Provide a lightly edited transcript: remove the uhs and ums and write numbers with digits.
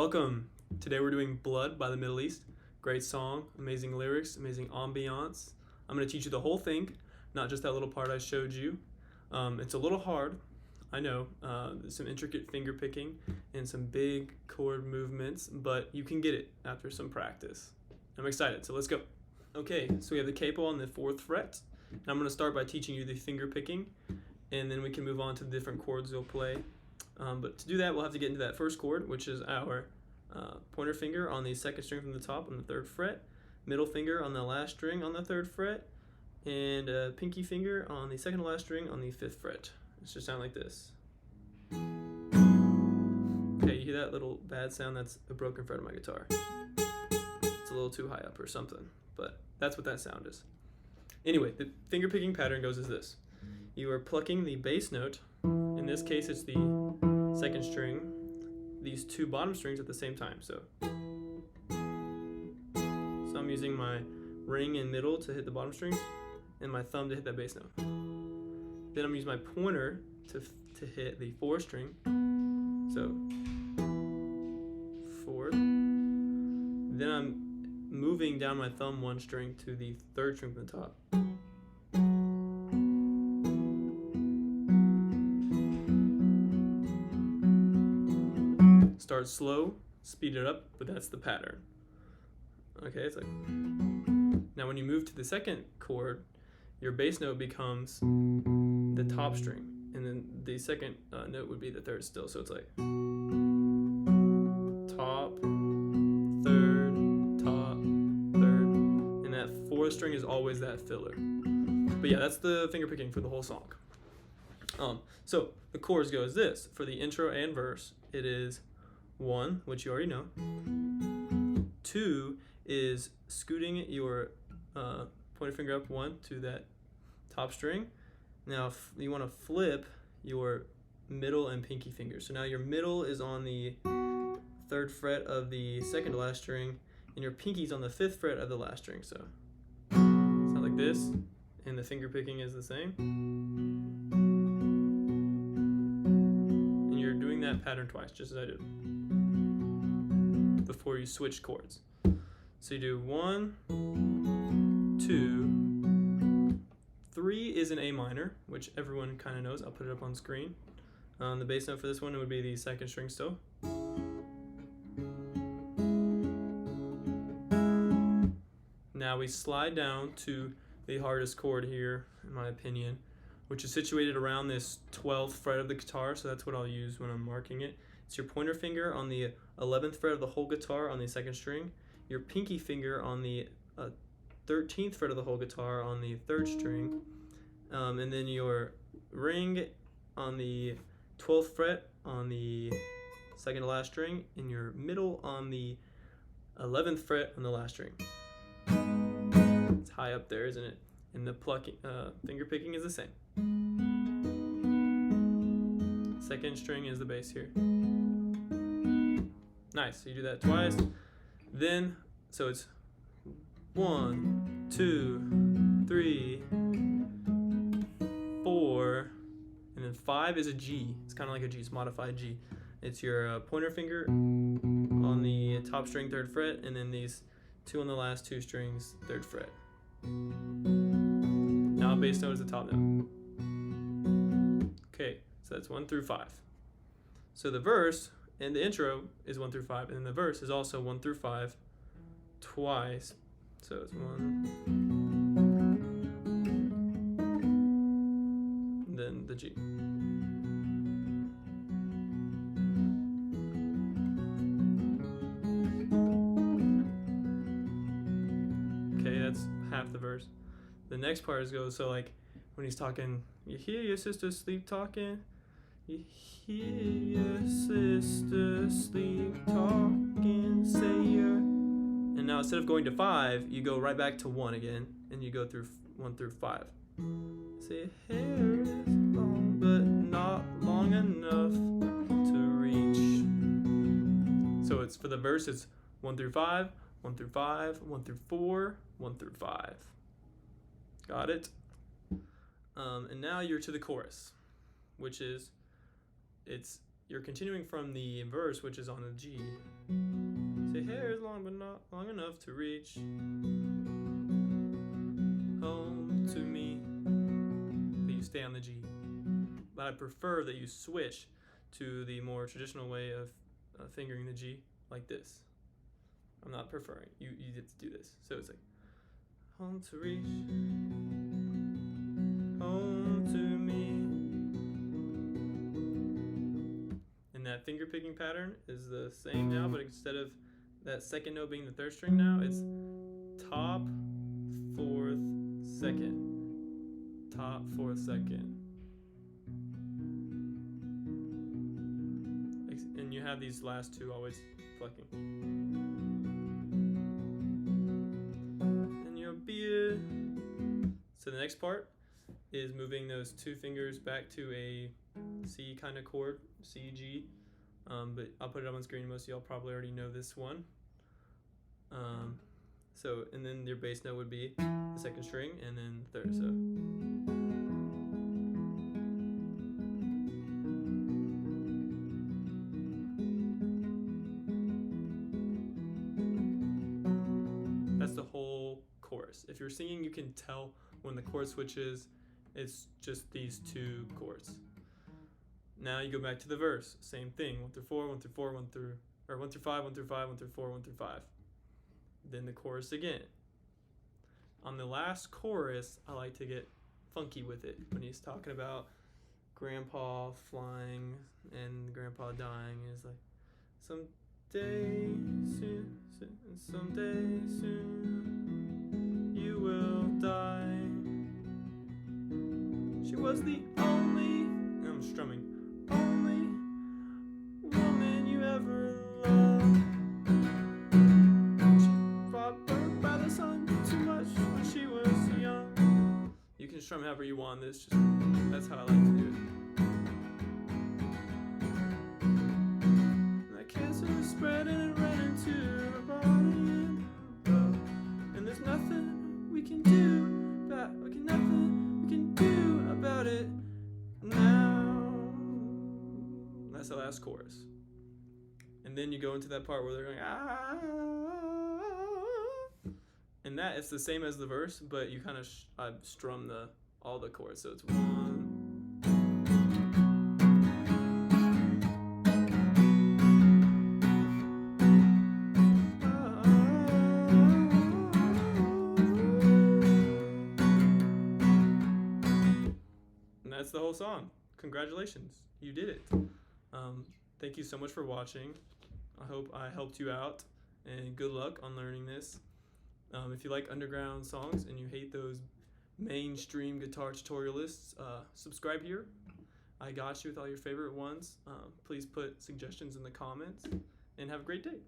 Welcome. Today we're doing Blood by the Middle East. Great song, amazing lyrics, amazing ambiance. I'm going to teach you the whole thing, not just that little part I showed you. It's a little hard, I know. There's some intricate finger picking and some big chord movements, but you can get it after some practice. I'm excited, so let's go. Okay, so we have the capo on the 4th fret. And I'm going to start by teaching you the finger picking, and then we can move on to the different chords you'll play. But to do that, we'll have to get into that first chord, which is our pointer finger on the 2nd string from the top on the 3rd fret, middle finger on the last string on the 3rd fret, and pinky finger on the 2nd to last string on the 5th fret. It should sound like this. Okay, you hear that little bad sound? That's a broken fret of my guitar. It's a little too high up or something, but that's what that sound is. Anyway, the finger picking pattern goes as this. You are plucking the bass note. In this case, it's the 2nd string, these 2 bottom strings at the same time. So I'm using my ring and middle to hit the bottom strings and my thumb to hit that bass note. Then I'm using my pointer to hit the 4th string. So 4th. Then I'm moving down my thumb 1 string to the 3rd string from the top. Start slow, speed it up, but that's the pattern. Okay, it's like. Now when you move to the 2nd chord, your bass note becomes the top string, and then the 2nd note would be the 3rd still. So it's like top, 3rd, top, 3rd, and that 4th string is always that filler. But yeah, that's the finger picking for the whole song. So the chords go as this. For the intro and verse, it is 1, which you already know. 2 is scooting your pointer finger up 1 to that top string. Now you want to flip your middle and pinky fingers. So now your middle is on the 3rd fret of the 2nd to last string, and your pinky's on the 5th fret of the last string. So it's not like this, and the finger picking is the same. And you're doing that pattern twice, just as I did before you switch chords. So you do 1, 2, 3 is an A minor, which everyone kind of knows. I'll put it up on screen. The bass note for this one would be the 2nd string still. Now we slide down to the hardest chord here, in my opinion, which is situated around this 12th fret of the guitar, so that's what I'll use when I'm marking it. It's your pointer finger on the 11th fret of the whole guitar on the 2nd string, your pinky finger on the 13th fret of the whole guitar on the 3rd string, and then your ring on the 12th fret on the 2nd to last string, and your middle on the 11th fret on the last string. It's high up there, isn't it? And the plucking, finger picking is the same. 2nd string is the bass here. Nice, so you do that twice. Then, so it's 1, 2, 3, 4, and then 5 is a G. It's kind of like a G, it's modified G. It's your pointer finger on the top string 3rd fret, and then these 2 on the last 2 strings 3rd fret. Now bass note is the top note. Okay, so that's 1 through 5. So the verse and the intro is 1 through 5, and then the verse is also 1 through 5 twice. So it's 1, and then the G. Okay, that's half the verse. The next part goes, so like when he's talking, you hear your sister sleep talking, you hear your sister sleep talking, say you're. And now instead of going to 5, you go right back to 1 again, and you go through 1 through 5. Say hair is long, but not long enough to reach. So it's for the verse, it's 1 through 5, 1 through 5, 1 through 4, 1 through 5. Got it? And now you're to the chorus, which is you're continuing from the verse, which is on a G. Say, hair is long but not long enough to reach home to me. But you stay on the G. But I prefer that you switch to the more traditional way of fingering the G, like this. I'm not preferring. You get to do this. So it's like, home to reach, home to me. And that finger picking pattern is the same now, but instead of that second note being the third string now, it's top, fourth, second. Top, fourth, second. And you have these last two always plucking. And your beard. So the next part is moving those two fingers back to a C kind of chord, C, G. But I'll put it up on screen. Most of y'all probably already know this one. And then your bass note would be the second string, and then third. So. That's the whole chorus. If you're singing, you can tell when the chord switches, it's just these two chords. Now you go back to the verse, same thing, 1 through 4, 1 through 4, 1 through 5, 1 through 5, 1 through 4, 1 through 5. Then the chorus again. On the last chorus, I like to get funky with it when he's talking about grandpa flying and grandpa dying. It's like, someday soon, you will die. She was the only, I'm strumming, only woman you ever loved. She fought burned by the sun too much when she was young. You can strum however you want this, just that's how I like to do it. And that cancer is spreading and ran into her body and there's nothing we can do about it now. That's the last chorus. And then you go into that part where they're going, ah. And that it's the same as the verse, but you kind of strum all the chords. So it's 1. And that's the whole song. Congratulations, you did it. Thank you so much for watching. I hope I helped you out, and good luck on learning this. If you like underground songs and you hate those mainstream guitar tutorialists, subscribe here. I got you with all your favorite ones. Please put suggestions in the comments, and have a great day.